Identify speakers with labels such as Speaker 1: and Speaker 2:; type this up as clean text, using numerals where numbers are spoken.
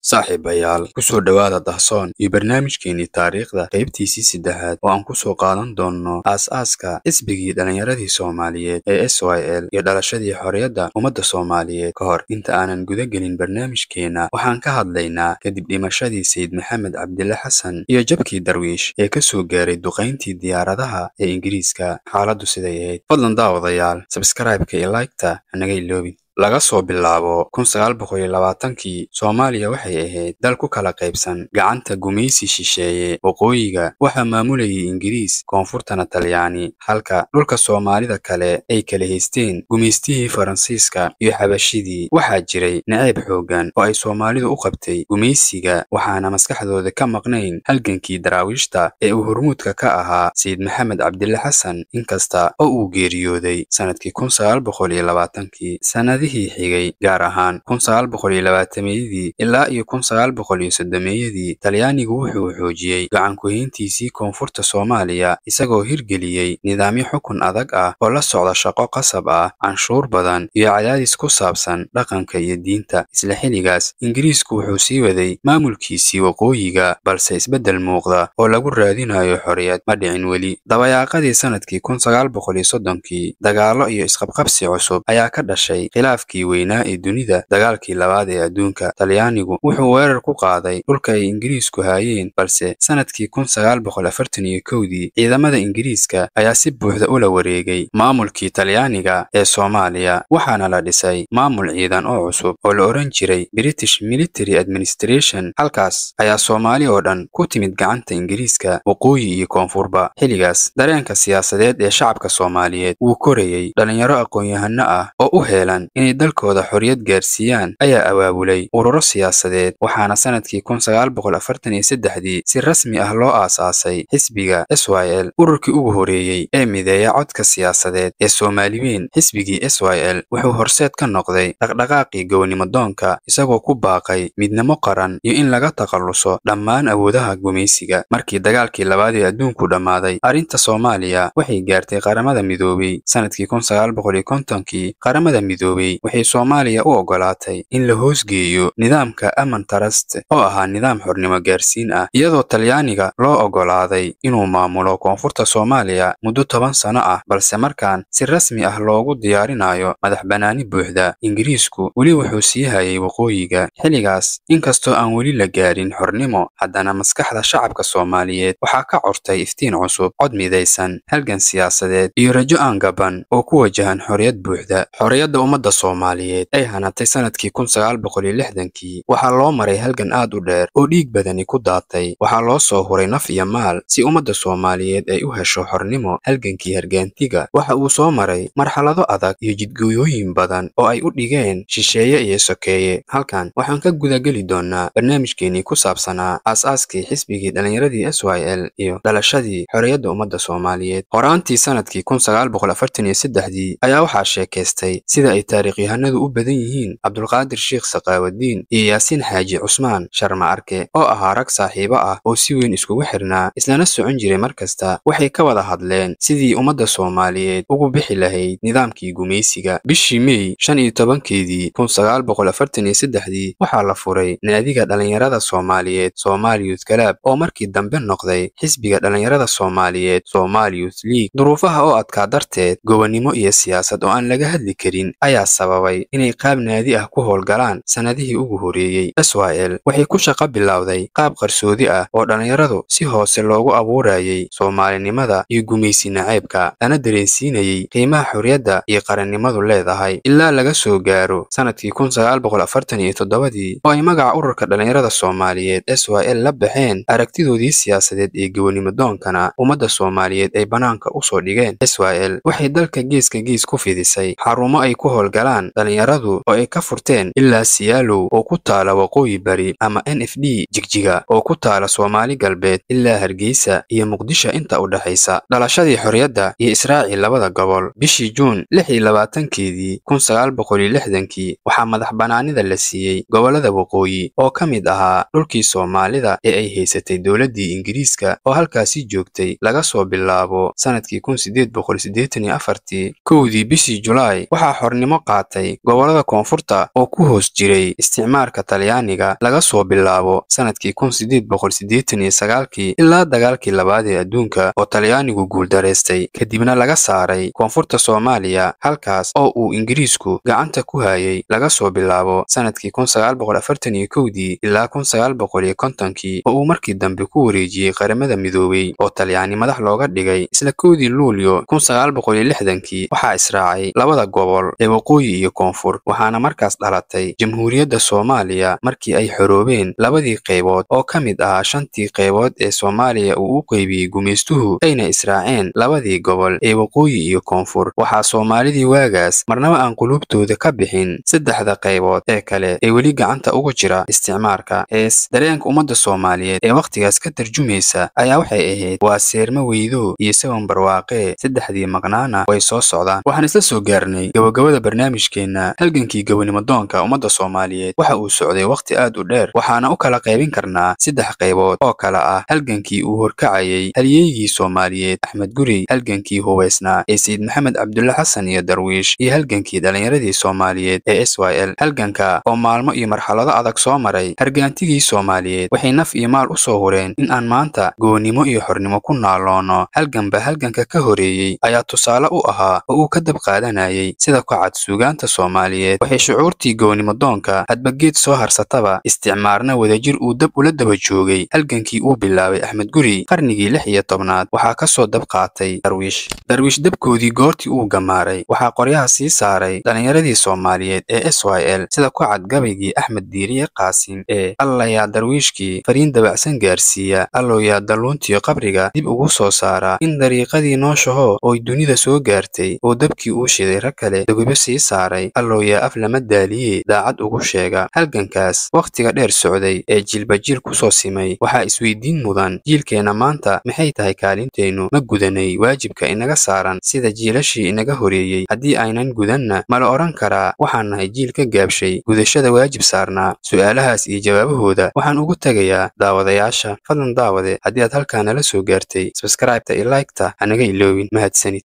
Speaker 1: saaxiibayaal ku soo dhawaada dahsoon iyo barnaamijkeenii taariikhda qaybtiisii saddexaad oo aan ku soo qaadan doonno aas-aaska xisbigii dhallinyaradii Soomaaliyeed ee SYL iyo dhalashadii xorriyadda ummadda Soomaaliyeed ka hor inta aanan guda gelin barnaamijkeena waxaan ka hadlaynaa kadib dhimashadii Sayid Maxamed Cabdille Xasan iyo jabkii Darwiish ee ka soo gaaray duqayntii diyaaradaha ee Ingiriiska. Xaaladdu siday ahayd? Fadlan daawadayaal, subscribe-ka iyo like-ta hanaga iloobin. Laga soo bilaabo 1920kii Soomaaliya waxay ahayd dal ku kala qaybsan gacanta gumaysi shisheeye. Waqooyiga waxaa maamulayay Ingiriis, koonfurtana Talyaani, halka dhulka Soomaalida kale ay kala haysteen gumaystihii Faransiiska iyo Xabashidii. Waxaa jiray nacayb xooggan oo ay Soomaalidu u qabtay gumaysiga, waxaana maskaxdooda ka maqnayn halgankii daraawiishta ee uu hormuudka ka ahaa Sayid Maxamed Cabdille Xasan, inkasta oo uu geeriyooday sanadkii 1920kii. Sanadihii xigay, gaar ahaan 1920 ilaa iyo 1930, Talyaanigu wuxuu xoojiyey gacan ku hayntiisii koonfurta Soomaaliya, isagoo hirgeliyey nidaamyo xukun adag ah oo la socda shaqo qasab ah, canshuur badan iyo cadaadis ku saabsan dhaqanka iyo diinta. Isla xilligaas, Ingiriisku wuxuu sii waday maamulkiisii waqooyiga, balse isbeddel muuqda oo lagu raadinayo xorriyad ma dhicin weli. Dabayaaqadii sanadkii 1930, dagaallo iyo isqabqabsi cusub ayaa ka dhashay khilaafkii weynaa ee dunida. Dagaalkii labaad ee adduunka, Talyaanigu wuxuu weerar ku qaaday dhulka ay Ingiriisku hayeen, balse sanadkii 1941 ciidamada Ingiriiska ayaa si buuxda ula wareegay maamulkii Talyaaniga ee Soomaaliya, waxaana la dhisay maamul ciidan oo cusub oo la oran jiray British Military Administration. Halkaas ayaa Soomaali oo dhan ku timid gacanta Ingiriiska, waqooyi iyo koonfurba. Xilligaas, dareenka siyaasadeed ee shacabka Soomaaliyeed wuu korayay. Dhalinyaro aqoon-yahano ah oo u heelan inay dalkooda xorriyad gaarsiiyaan ayaa abaabulay ururo siyaasadeed, waxaana sanadkii 1943 si rasmi ah loo aasaasay xisbiga SYL, ururkii ugu horeeyey ee mideeya codka siyaasadeed ee Soomaaliweyn. Xisbigii SYL wuxuu horseed ka noqday dhaqdhaqaaqii gobonimo-doonka, isagoo ku baaqay midnimo qaran iyo in laga takhaluso dhammaan awoodaha gumaysiga. Markii dagaalkii labaad ee adduunku dhammaaday, arrinta Soomaaliya waxay gaartay Qaramada Midoobay. Sanadkii 1950kii, Qaramada Midoobay waxay Soomaaliya u oggolaatay in la hoosgeeyo nidaamka Amman Trust oo ahaa nidaam xornimo gaarsiin ah, iyadoo Talyaaniga loo oggolaaday inuu maamulo koonfurta Soomaaliya muddo 10 sano ah, balse markaan si rasmi ah loogu diyaarinayo madax-bannaani buuxda. Ingiriisku weli wuxuu sii hayay waqooyiga. Xilligaas, inkastoo aan weli la gaarin xornimo, haddana maskaxda shacabka Soomaaliyeed waxaa ka curtay iftiin cusub, cod midaysan, halgan siyaasadeed iyo rajo aan gaban oo ku wajahan xorriyad buuxda. Xorriyadda ummadda Soomaaliyeed ay hanatay sanadkii 1960kii waxaa loo maray halgan aad u dheer oo dhiig badani ku daatay. Waxaa loo soo huray naf iyo maal si ummadda Soomaaliyeed ay u hesho xornimo. Halgankii hargaantiga waxa uu soo maray marxalado adag iyo jidgooyooyin badan oo ay u dhigeen shisheeye iyo sokeeye. Halkan waxaan ka gudageli doonaa barnaamijkeenii ku saabsanaa aas-aaskii xisbigii dhallinyaradii SYL iyo dhalashadii xorriyadda ummadda Soomaaliyeed. Horaantii sanadkii 1943 ayaa waxaa sheekaystay sida ay taariikhyahanadu u badan yihiin Cabdulqaadir Sheekh Saqaawaddiin iyo Yaasiin Xaaji Cusmaan Sharma Arke, oo ahaa rag saaxiibo ah oo si weyn iskugu xirnaa, islana socon jiray mar kasta. Waxay ka wada hadleen sidii ummadda Soomaaliyeed ugu bixi lahayd nidaamkii gumaysiga. Bishii May 15keedii 1943 waxaa la furay naadiga dhallinyarada Soomaaliyeed, Somali Youth Club, oo markii dambe noqday xisbiga dhallinyarada Soomaaliyeed, Somali Youth League. Duruufaha oo adkaa darteed, gobonimo iyo siyaasad oo aan laga hadli karin ayaa sababay inay qaab naadi ah ku howlgalaan. Sanadihii ugu horeeyey, SYL waxay ku shaqo bilowday qaab qarsoodi ah oo dhallinyaradu si hoose loogu abuurayay Soomaalinimada iyo gumaysi nacaybka, lana dareensiinayay qiimaha xorriyadda iyo qarannimadu leedahay. Ilaa laga soo gaaro sanadkii 1947 oo ay magaca ururka dhallinyarada Soomaaliyeed SYL la baxeen, aragtidoodii siyaasadeed ee gobonimo-doonkana ummadda Soomaaliyeed ay bannaanka u soo dhigeen. SYL waxay dalka geeska gees ku fidisay xarumo ay ku howlgalaan dhallinyaradu oo ay ka furteen ilaa Siyaalow oo ku taala waqooyi bari, ama NFD Jigjiga oo ku taala Soomaali galbeed, ilaa Hargeysa iyo Muqdisho inta u dhaxaysa. Dhalashadii xorriyadda iyo israacii labada gobol. Bishii Juun 26keedii 1960kii waxaa madax-bannaanida la siiyey gobollada waqooyi oo ka mid ahaa dhulkii Soomaalida ee ay haysatay dowladdii Ingiriiska oo halkaasi joogtay laga soo bilaabo sanadkii 1884. Kowdii bishii Julaay waxaa xornimo qaatay gobollada koonfurta oo ku hoos jiray isticmaalka Talyaaniga laga soo bilaabo sanadkii 1889 ilaa dagaalkii labaad ee adduunka oo Talyaanigu guuldareystay kadibna laga saaray koonfurta Soomaaliya halkaas oo uu Ingiriisku gacanta ku hayay laga soo bilaabo sanadkii 1941 ilaa 1950 oo uu markii dambe ku wareejiyay qaramada midoobay oo Talyaani madax looga dhigay isla 1 Luulyo 1960 waxaa israacay labada gobol ee waqooyi iyo koonfur waxaana markaas dhalatay Jamhuuriyadda Soomaaliya markii ay xoroobeen labadii qaybood oo ka mid ah shantii qaybood ee Soomaaliya uu u qaybiyay gumeystuhu ayna israaceen labadii gobol ee waqooyi iyo koonfur waxaa Soomaalidii waagaas marnaba aan qulubtooda ka bixin saddexda qaybood ee kale ee weli gacanta uga jira isticmaalka dareenka ummadda Soomaaliyeed ee waqtigaas ka tarjumaysa ayaa waxay ahayd waa seerma weydo iyo sawan barwaaqe saddexdii maqnaana way soo socdaan waxaan isla soo gaarnay gabagabada barnaamijkeena halgankii gobonimo doonka ummadda Soomaaliyeed waxa uu socday waqti aad u dheer waxaana u kala qaybin karnaa saddex qaybood oo kala ah halgankii uu horkacayay halyeeyigii Soomaaliyeed Axmed Gurey halgankii hubeysnaa ee Sayid Maxamed Cabdulle Xasan iyo Darwiish iyo halgankii dhalinyaradii Soomaaliyeed ee SYL halganka oo maalmo iyo marxalado adag soo maray hargaantigii Soomaaliyeed waxay naf iyo maal u soo hureen in aan maanta goonimo iyo xornimo ku naaloono halganka ka horeeyay ayaa tusaale u ahaa oo uu ka dab qaadanayay sida ku cad suugaanta Soomaaliyeed waxay shucuurtii goonimo doonka hadba geed soo harsataba isticmaarna wadajir uu dab ula daba joogay halgankii uu bilaabay Axmed Gurey qarnigii 16aad waxaa ka soo dab qaatay Darwiish dabkoodii goortii uu gamaaray waxaa qoryaha sii saaray dhalinyaradii Soomaaliyeed ee SYL sida ku cad gabaygii Axmed Diiriye Qaasim ee alla yaa darwiishkii fariin dabacsan gaarsiiya allo yaa dalluuntii qabriga dib ugu soo saara in dariiqadii nooshaho oo dunida soo gaartay oo dabkii uu shiday rag kale dagubo sii saaray allo yaa af lama daaliye daacad ugu sheega halgankaas waqtiga dheer socday ee jiilba jiil ku soo simay waxaa isweydiin mudan jiilkeena maanta maxay tahay kaalinteenu ma gudanay waajibka inaga saaran sida jiilashii inaga horeeyay haddii aynan gudanna mala oran karaa waxaan nahay jiil ka gaabshay gudashada waajib saarnaa su'aalahaas iyo jawaabahooda waxaan ugu tagayaa daawadayaasha fadlan daawade haddii aad halkaa nala soo gaartay subscribe-ta iyo like-ta hanaga iloowin mahadsanid